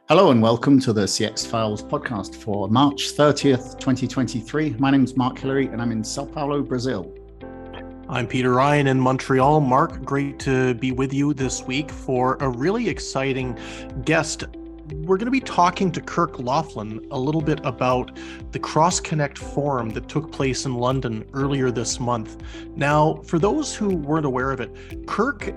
Hello and welcome to the CX Files podcast for March 30th, 2023. My name is Mark Hillary and I'm in Sao Paulo, Brazil. I'm Peter Ryan in Montreal. Mark, great to be with you this week for a really exciting guest. We're going to be talking to Kirk Laughlin a little bit about the CrossConnect Forum that took place in London earlier this month. Now, for those who weren't aware of it, Kirk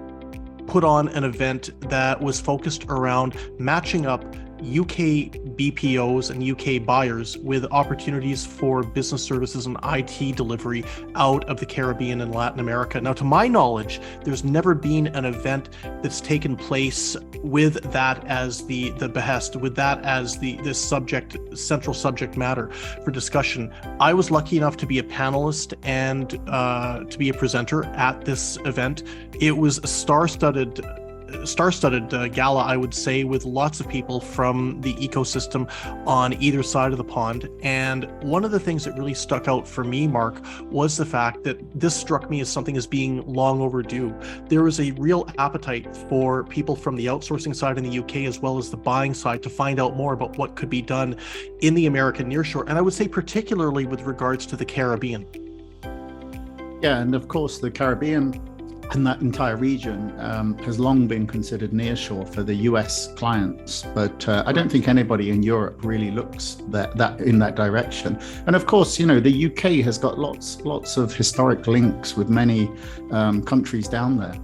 put on an event that was focused around matching up UK BPOs and UK buyers with opportunities for business services and IT delivery out of the Caribbean and Latin America. Now, to my knowledge, there's never been an event that's taken place with that as the behest, with that as this central subject matter for discussion. I was lucky enough to be a panelist and to be a presenter at this event. It was a star-studded gala, I would say, with lots of people from the ecosystem on either side of the pond. And one of the things that really stuck out for me, Mark, was the fact that this struck me as something as being long overdue. There was a real appetite for people from the outsourcing side in the UK as well as the buying side to find out more about what could be done in the American nearshore. And I would say particularly with regards to the Caribbean. Yeah, and of course the Caribbean and that entire region has long been considered nearshore for the US clients, but I don't think anybody in Europe really looks that in that direction. And of course, you know, the UK has got lots of historic links with many countries down there.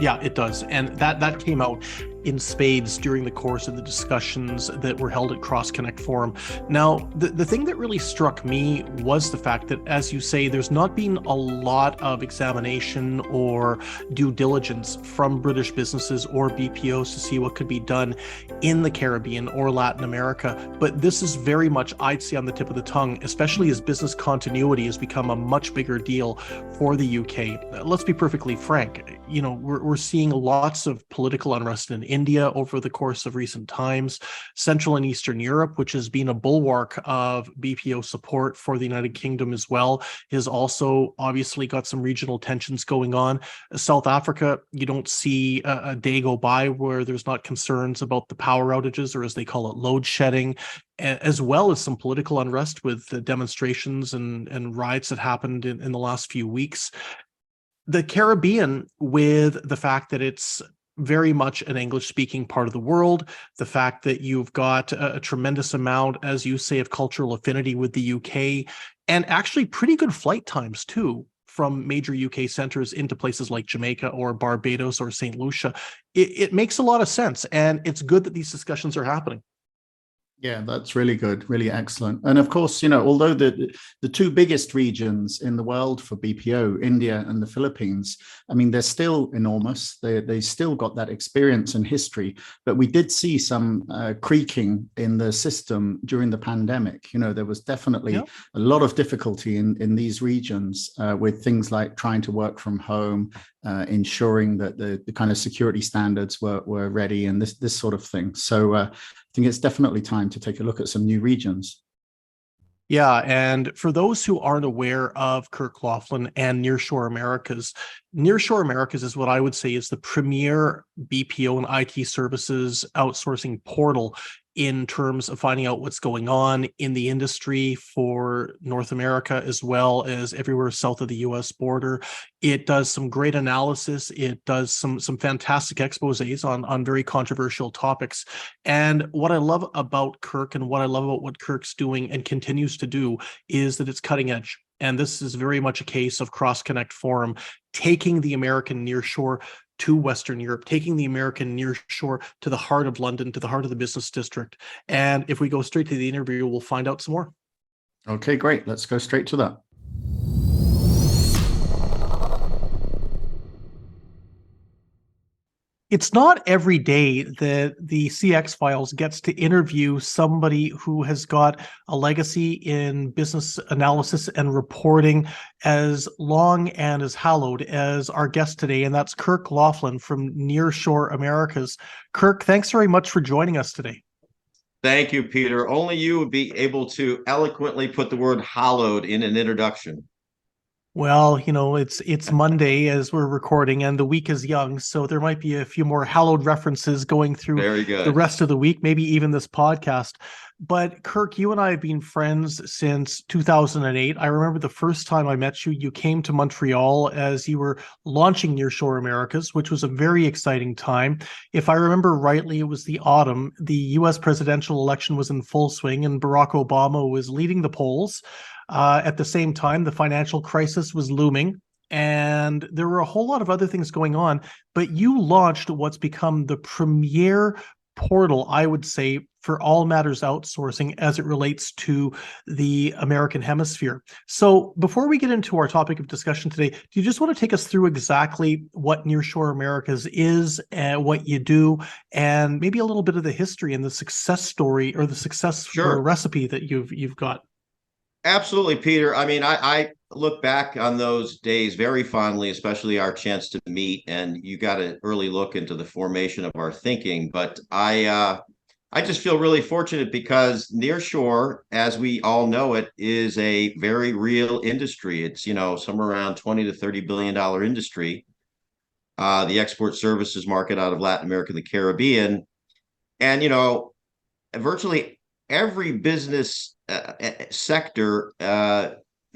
Yeah, it does. And that came out in spades during the course of the discussions that were held at CrossConnect Forum. Now, the thing that really struck me was the fact that, as you say, there's not been a lot of examination or due diligence from British businesses or BPOs to see what could be done in the Caribbean or Latin America. But this is very much, I'd say, on the tip of the tongue, especially as business continuity has become a much bigger deal for the UK. Let's be perfectly frank. You know, we're seeing lots of political unrest in India over the course of recent times. Central and Eastern Europe, which has been a bulwark of BPO support for the United Kingdom as well, has also obviously got some regional tensions going on. South Africa, you don't see a day go by where there's not concerns about the power outages, or as they call it, load shedding, as well as some political unrest with the demonstrations and riots that happened in the last few weeks. The Caribbean, with the fact that it's very much an English-speaking part of the world, the fact that you've got a tremendous amount, as you say, of cultural affinity with the UK, and actually pretty good flight times too from major UK centers into places like Jamaica or Barbados or St. Lucia. It makes a lot of sense, and it's good that these discussions are happening. Yeah, that's really good, really excellent. And of course, you know, although the two biggest regions in the world for BPO, India and the Philippines, I mean, they're still enormous. They still got that experience and history. But we did see some creaking in the system during the pandemic. You know, there was definitely a lot of difficulty in these regions with things like trying to work from home, ensuring that the kind of security standards were ready and this sort of thing. So I think it's definitely time to take a look at some new regions. Yeah, and for those who aren't aware of Kirk Laughlin and Nearshore Americas, Nearshore Americas is what I would say is the premier BPO and IT services outsourcing portal in terms of finding out what's going on in the industry for North America as well as everywhere south of the US border. It does some great analysis. It does some fantastic exposés on very controversial topics. And what I love about Kirk and what I love about what Kirk's doing and continues to do is that it's cutting edge. And this is very much a case of CrossConnect Forum taking the American nearshore to Western Europe, taking the American nearshore to the heart of London, to the heart of the business district. And if we go straight to the interview, we'll find out some more. Okay, great. Let's go straight to that. It's not every day that the CX Files gets to interview somebody who has got a legacy in business analysis and reporting as long and as hallowed as our guest today, and that's Kirk Laughlin from Nearshore Americas. Kirk, thanks very much for joining us today. Thank you, Peter. Only you would be able to eloquently put the word hallowed in an introduction. Well, it's Monday as we're recording, and the week is young, so there might be a few more hallowed references going through Very the good. rest of the week, maybe even this podcast. But Kirk, you and I have been friends since 2008. I remember the first time I met you, you came to Montreal as you were launching Nearshore Americas, which was a very exciting time. If I remember rightly, it was the autumn. The US presidential election was in full swing, and Barack Obama was leading the polls. At the same time, the financial crisis was looming, and there were a whole lot of other things going on. But you launched what's become the premier portal, I would say, for all matters outsourcing as it relates to the American hemisphere. So before we get into our topic of discussion today, do you just want to take us through exactly what Nearshore Americas is and what you do, and maybe a little bit of the history and the success story or the success Sure. recipe that you've got? Absolutely, Peter. I mean, I look back on those days very fondly, especially our chance to meet. And you got an early look into the formation of our thinking. But I just feel really fortunate because nearshore, as we all know it, is a very real industry. It's, somewhere around 20 to $30 billion industry. The export services market out of Latin America and the Caribbean. And, virtually every business sector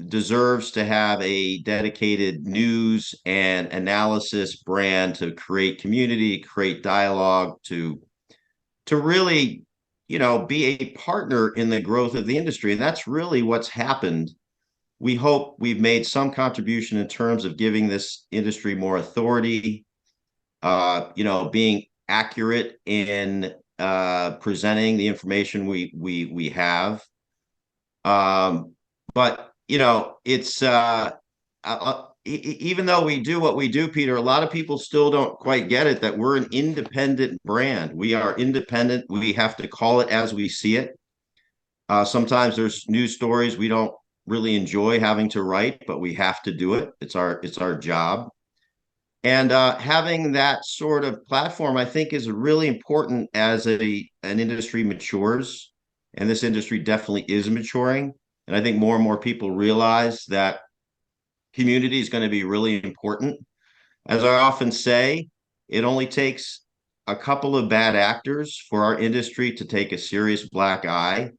deserves to have a dedicated news and analysis brand to create community, create dialogue, to really, be a partner in the growth of the industry. And that's really what's happened. We hope we've made some contribution in terms of giving this industry more authority, being accurate in presenting the information we have. But it's even though we do what we do, Peter, a lot of people still don't quite get it that we're an independent brand. We are independent. We have to call it as we see it. Sometimes there's news stories we don't really enjoy having to write, but we have to do it. It's our job. And having that sort of platform, I think, is really important as an industry matures. And this industry definitely is maturing. And I think more and more people realize that community is going to be really important. As I often say, it only takes a couple of bad actors for our industry to take a serious black eye.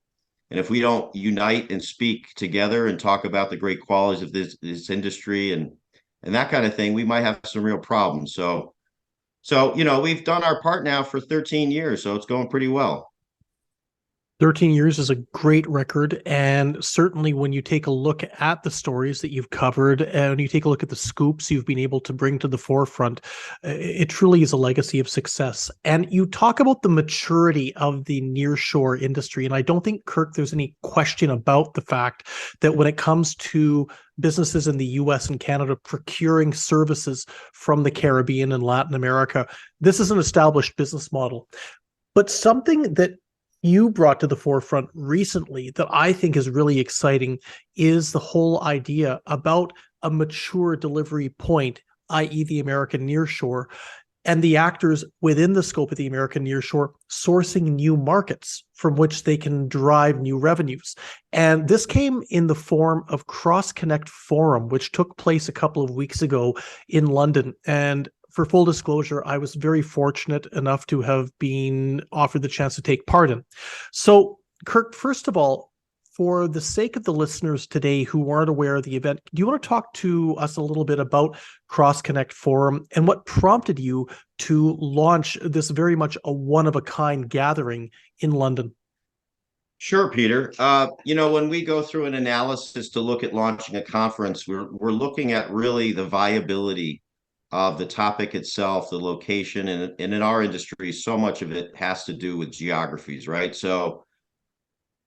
And if we don't unite and speak together and talk about the great qualities of this industry and that kind of thing, we might have some real problems. So we've done our part now for 13 years, so it's going pretty well. 13 years is a great record. And certainly when you take a look at the stories that you've covered and you take a look at the scoops you've been able to bring to the forefront, it truly is a legacy of success. And you talk about the maturity of the nearshore industry. And I don't think, Kirk, there's any question about the fact that when it comes to businesses in the US and Canada procuring services from the Caribbean and Latin America, this is an established business model. But something that you brought to the forefront recently that I think is really exciting is the whole idea about a mature delivery point, i.e. the American nearshore, and the actors within the scope of the American nearshore sourcing new markets from which they can drive new revenues. And this came in the form of CrossConnect Forum, which took place a couple of weeks ago in London. And for full disclosure, I was very fortunate enough to have been offered the chance to take part in. So, Kirk, first of all, for the sake of the listeners today who aren't aware of the event, do you want to talk to us a little bit about CrossConnect Forum and what prompted you to launch this very much a one-of-a-kind gathering in London? Sure, Peter. When we go through an analysis to look at launching a conference, we're looking at really the viability of the topic itself, the location, and in our industry, so much of it has to do with geographies, right? So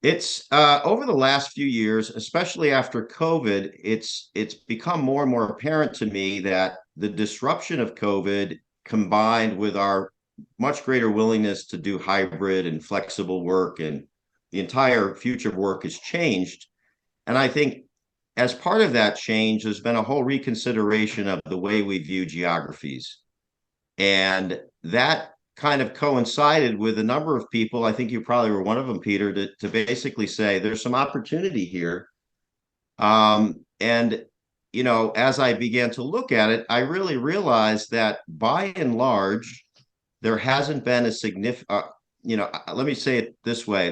it's over the last few years, especially after COVID, it's become more and more apparent to me that the disruption of COVID combined with our much greater willingness to do hybrid and flexible work and the entire future of work has changed. And I think as part of that change, there's been a whole reconsideration of the way we view geographies. And that kind of coincided with a number of people, I think you probably were one of them, Peter, to basically say there's some opportunity here. And, as I began to look at it, I really realized that by and large, there hasn't been a significant, let me say it this way.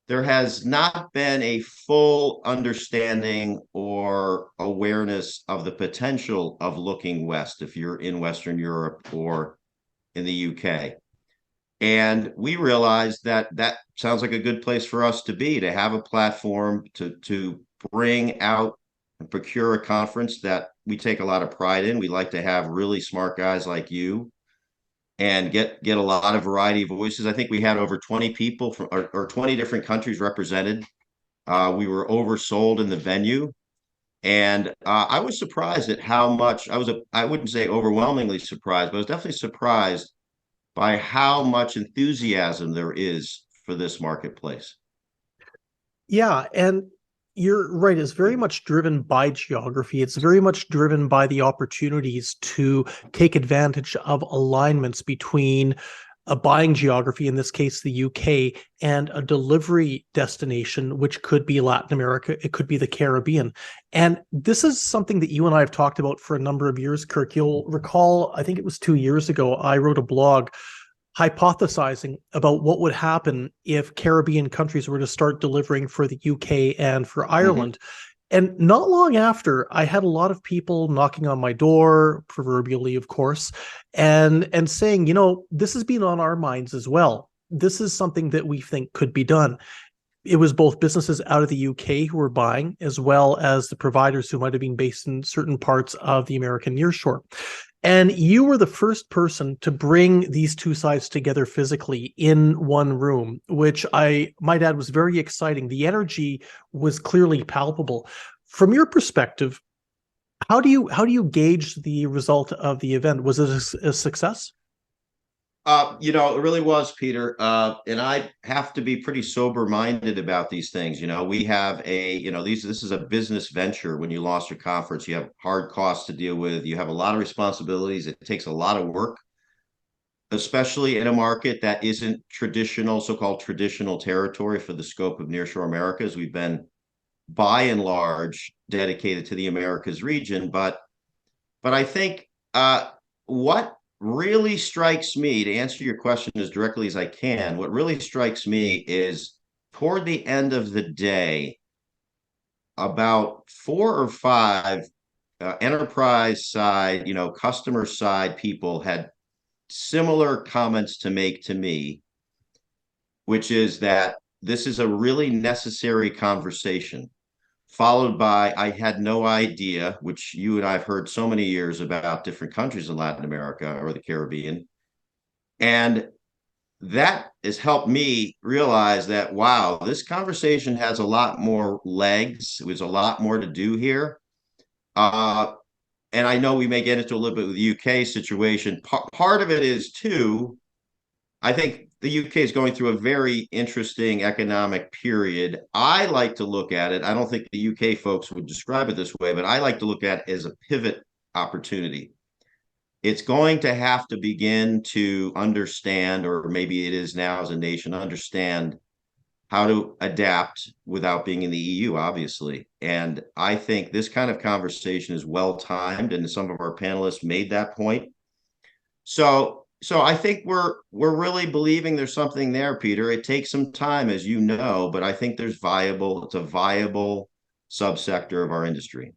There has not been a full understanding or awareness of the potential of looking west if you're in Western Europe or in the UK. And we realized that that sounds like a good place for us to be, to have a platform to bring out and procure a conference that we take a lot of pride in. We like to have really smart guys like you and get a lot of variety of voices. I think we had over 20 people from or 20 different countries represented. We were oversold in the venue. And I was surprised at how much I wouldn't say overwhelmingly surprised, but I was definitely surprised by how much enthusiasm there is for this marketplace. Yeah, and you're right. It's very much driven by geography. It's very much driven by the opportunities to take advantage of alignments between a buying geography, in this case, the UK, and a delivery destination, which could be Latin America. It could be the Caribbean. And this is something that you and I have talked about for a number of years, Kirk. You'll recall, I think it was 2 years ago, I wrote a blog hypothesizing about what would happen if Caribbean countries were to start delivering for the UK and for Ireland. And not long after, I had a lot of people knocking on my door, proverbially, of course, and saying, this has been on our minds as well. This is something that we think could be done. It was both businesses out of the UK who were buying, as well as the providers who might have been based in certain parts of the American nearshore. And you were the first person to bring these two sides together physically in one room, which I might add was very exciting. The energy was clearly palpable. From your perspective, how do you gauge the result of the event? Was it a success? It really was, Peter. And I have to be pretty sober-minded about these things. We have this is a business venture. When you launch a conference, you have hard costs to deal with. You have a lot of responsibilities. It takes a lot of work, especially in a market that isn't traditional, so-called traditional territory for the scope of Nearshore Americas. We've been, by and large, dedicated to the Americas region. But I think what really strikes me, to answer your question as directly as I can, what really strikes me is toward the end of the day, about 4 or 5 enterprise side, customer side people had similar comments to make to me, which is that this is a really necessary conversation, followed by, I had no idea, which you and I have heard so many years about different countries in Latin America or the Caribbean. And that has helped me realize that, wow, this conversation has a lot more legs. There's a lot more to do here. And I know we may get into a little bit with the UK situation. Part of it is, too, I think the UK is going through a very interesting economic period. I like to look at it. I don't think the UK folks would describe it this way, but I like to look at it as a pivot opportunity. It's going to have to begin to understand, or maybe it is now as a nation, understand how to adapt without being in the EU, obviously. And I think this kind of conversation is well timed, and some of our panelists made that point. So I think we're really believing there's something there, Peter. It takes some time, as you know, but I think it's a viable subsector of our industry.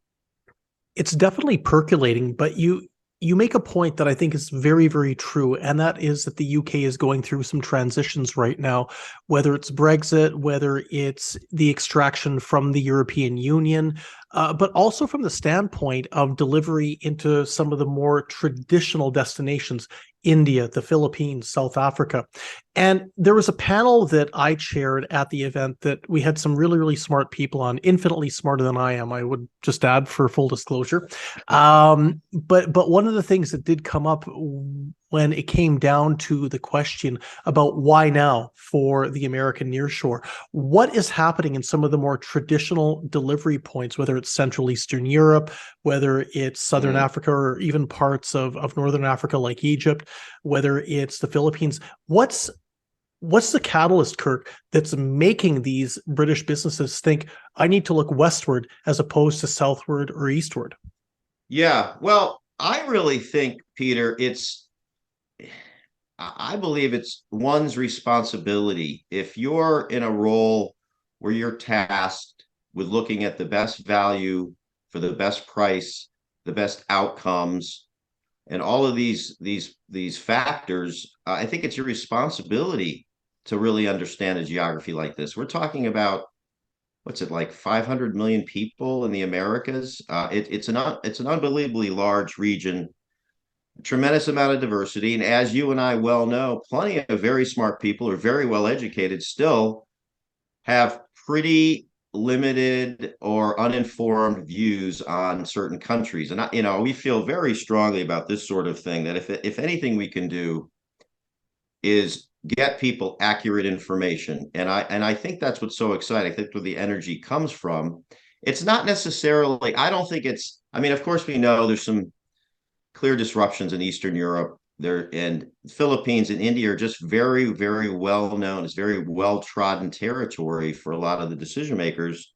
It's definitely percolating, but you make a point that I think is very, very true, and that is that the UK is going through some transitions right now, whether it's Brexit, whether it's the extraction from the European Union, but also from the standpoint of delivery into some of the more traditional destinations, India, the Philippines, South Africa. And there was a panel that I chaired at the event that we had some really, really smart people on, infinitely smarter than I am, I would just add, for full disclosure. But one of the things that did come up when it came down to the question about why now for the American nearshore, what is happening in some of the more traditional delivery points, whether it's Central Eastern Europe, whether it's Southern Africa, or even parts of Northern Africa like Egypt, whether it's the Philippines. What's What's the catalyst, Kirk, that's making these British businesses think I need to look westward as opposed to southward or eastward? Yeah, well, I really think, Peter, I believe it's one's responsibility. If you're in a role where you're tasked with looking at the best value for the best price, the best outcomes, and all of these factors, I think it's your responsibility to really understand a geography like this. We're talking about what's it like 500 million people in the Americas. It's an unbelievably large region, tremendous amount of diversity, and as you and I well know, plenty of very smart people or very well educated still have pretty limited or uninformed views on certain countries. And we feel very strongly about this sort of thing, that if anything we can do is get people accurate information. And I think that's what's so exciting. I think where the energy comes from. It's not necessarily, I don't think it's, I mean, of course we know there's some clear disruptions in Eastern Europe there, and Philippines and India are just very, very well known. It's very well trodden territory for a lot of the decision makers.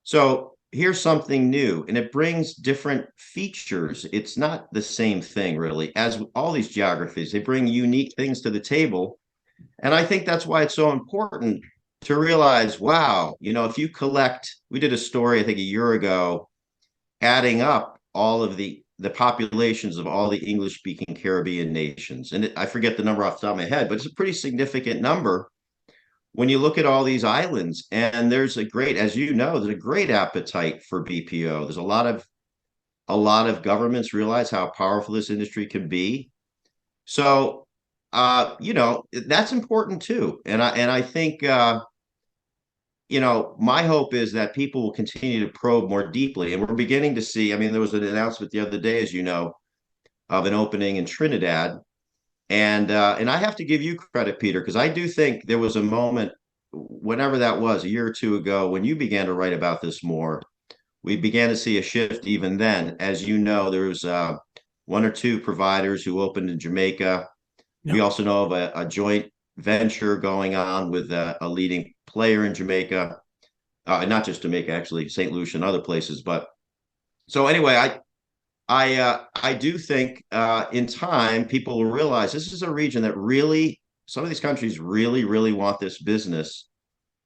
So here's something new, and it brings different features. It's not the same thing, really, as all these geographies. They bring unique things to the table. And I think that's why it's so important to realize, wow, if you collect, we did a story, I think, a year ago, adding up all of the populations of all the English-speaking Caribbean nations. And I forget the number off the top of my head, but it's a pretty significant number when you look at all these islands. And there's as you know, there's a great appetite for BPO. There's a lot of governments realize how powerful this industry can be. So, that's important too. And I think, my hope is that people will continue to probe more deeply. And we're beginning to see, I mean, there was an announcement the other day, as you know, of an opening in Trinidad. And I have to give you credit, Peter, because I do think there was a moment, whenever that was, a year or two ago, when you began to write about this more. We began to see a shift even then. As you know, there was one or two providers who opened in Jamaica. Yep. We also know of a joint venture going on with a leading player in Jamaica, not just Jamaica, actually, St. Lucia and other places. But so anyway, I do think in time people will realize this is a region that really, some of these countries really, really want this business,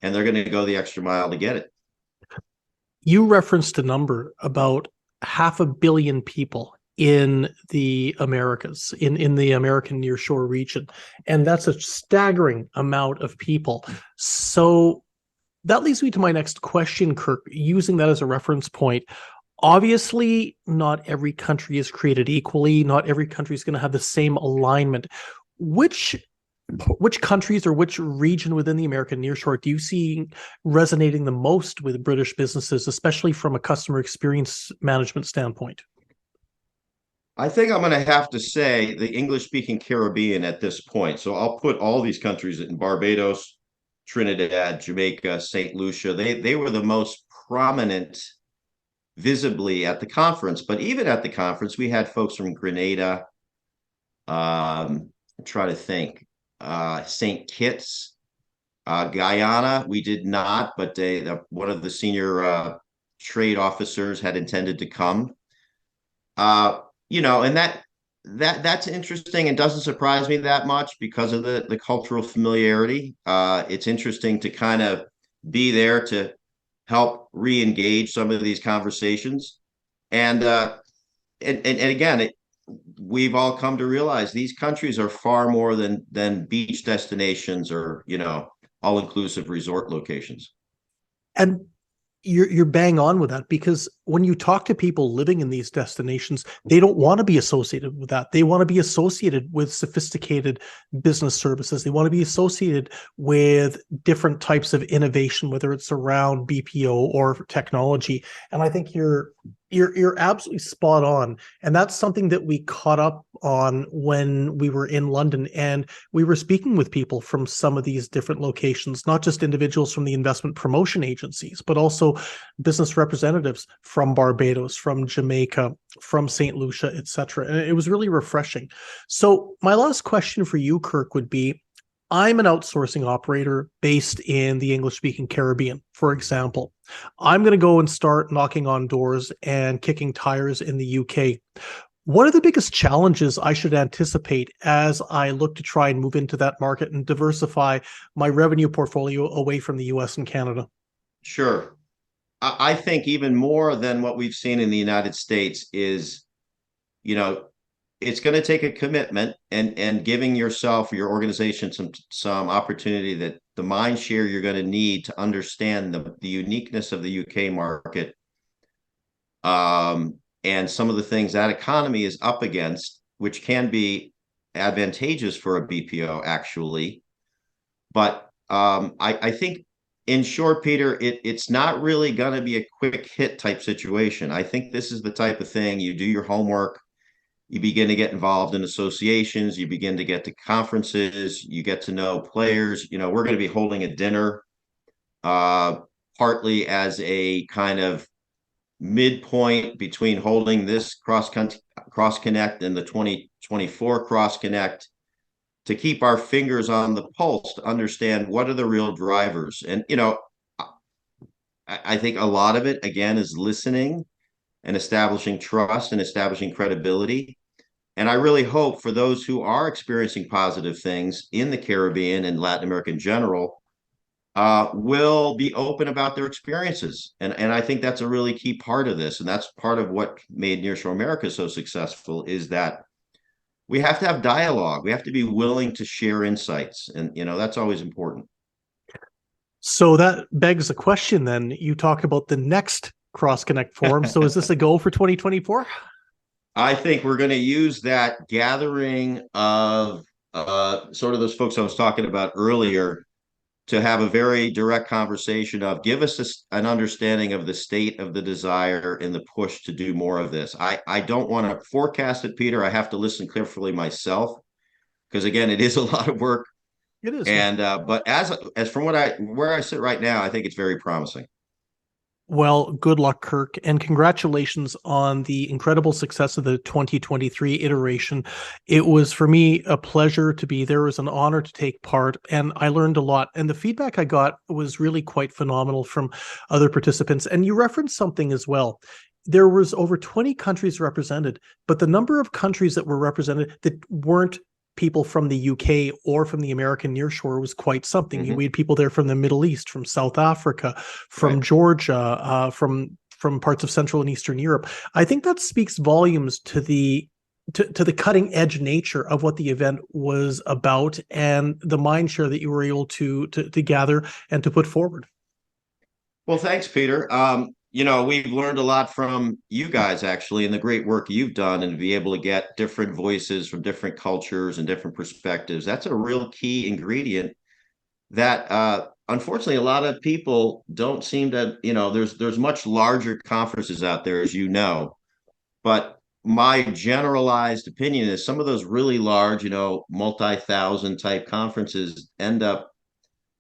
and they're going to go the extra mile to get it. You referenced a number about 500 million people in the Americas, in the American nearshore region. And that's a staggering amount of people. So that leads me to my next question, Kirk, using that as a reference point. Obviously, not every country is created equally. Not every country is going to have the same alignment. Which countries or which region within the American nearshore do you see resonating the most with British businesses, especially from a customer experience management standpoint? I think I'm going to have to say the English-speaking Caribbean at this point. So I'll put all these countries in Barbados, Trinidad, Jamaica, St. Lucia. They were the most prominent visibly at the conference. But even at the conference, we had folks from Grenada, try to think, St. Kitts, Guyana. We did not, but one of the senior trade officers had intended to come. And that's interesting and doesn't surprise me that much because of the cultural familiarity. It's interesting to kind of be there to help re-engage some of these conversations. And again, we've all come to realize these countries are far more than beach destinations or, all-inclusive resort locations. And you're bang on with that, because when you talk to people living in these destinations, they don't want to be associated with that. They want to be associated with sophisticated business services. They want to be associated with different types of innovation, whether it's around BPO or technology. And I think you're absolutely spot on. And that's something that we caught up on when we were in London, and we were speaking with people from some of these different locations, not just individuals from the investment promotion agencies, but also business representatives from Barbados, from Jamaica, from St. Lucia, etc. And it was really refreshing. So my last question for you, Kirk, would be, I'm an outsourcing operator based in the English-speaking Caribbean, for example. I'm going to go and start knocking on doors and kicking tires in the UK. What are the biggest challenges I should anticipate as I look to try and move into that market and diversify my revenue portfolio away from the US and Canada? Sure. I think even more than what we've seen in the United States is, you know, it's going to take a commitment and giving yourself, your organization, some opportunity, that the mind share you're going to need to understand the uniqueness of the UK market, and some of the things that economy is up against, which can be advantageous for a BPO actually. But I think, in short, Peter, it's not really going to be a quick hit type situation. I think this is the type of thing you do your homework. You begin to get involved in associations, you begin to get to conferences, you get to know players. We're going to be holding a dinner, partly as a kind of midpoint between holding this CrossConnect and the 2024 CrossConnect, to keep our fingers on the pulse, to understand what are the real drivers. And, I think a lot of it, again, is listening and establishing trust and establishing credibility. And I really hope for those who are experiencing positive things in the Caribbean and Latin America in general, will be open about their experiences. And I think that's a really key part of this. And that's part of what made Nearshore America so successful, is that we have to have dialogue. We have to be willing to share insights. And, that's always important. So that begs a question then. You talk about the next CrossConnect Forum. So is this a goal for 2024? I think we're going to use that gathering of sort of those folks I was talking about earlier to have a very direct conversation of, give us an understanding of the state of the desire and the push to do more of this. I don't want to forecast it, Peter. I have to listen carefully myself, because again, it is a lot of work. It is. And but as from where I sit right now, I think it's very promising. Well, good luck, Kirk, and congratulations on the incredible success of the 2023 iteration. It was, for me, a pleasure to be there. It was an honor to take part, and I learned a lot. And the feedback I got was really quite phenomenal from other participants. And you referenced something as well. There was over 20 countries represented, but the number of countries that were represented that weren't people from the UK or from the American nearshore was quite something. Mm-hmm. We had people there from the Middle East, from South Africa, from Georgia, from parts of Central and Eastern Europe. I think that speaks volumes to the cutting edge nature of what the event was about, and the mind share that you were able to gather and to put forward. Well, thanks, Peter. We've learned a lot from you guys, actually, and the great work you've done, and to be able to get different voices from different cultures and different perspectives. That's a real key ingredient that, unfortunately, a lot of people don't seem to, there's much larger conferences out there, as you know, but my generalized opinion is some of those really large, multi-thousand type conferences end up,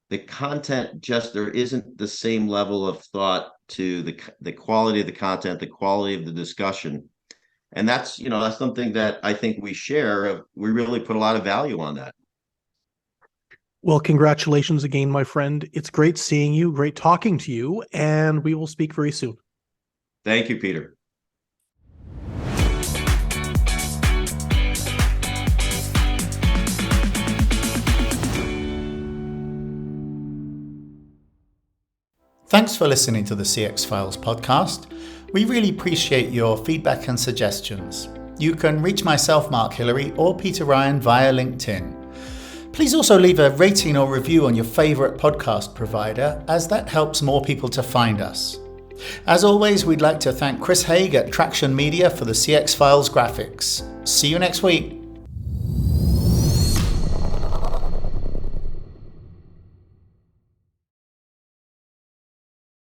the content, just there isn't the same level of thought to the quality of the content, the quality of the discussion. And that's something that I think we share. We really put a lot of value on that. Well, congratulations again, my friend. It's great seeing you, great talking to you, and we will speak very soon. Thank you, Peter. Thanks for listening to the CX Files podcast. We really appreciate your feedback and suggestions. You can reach myself, Mark Hillary, or Peter Ryan via LinkedIn. Please also leave a rating or review on your favorite podcast provider, as that helps more people to find us. As always, we'd like to thank Chris Haig at Traction Media for the CX Files graphics. See you next week.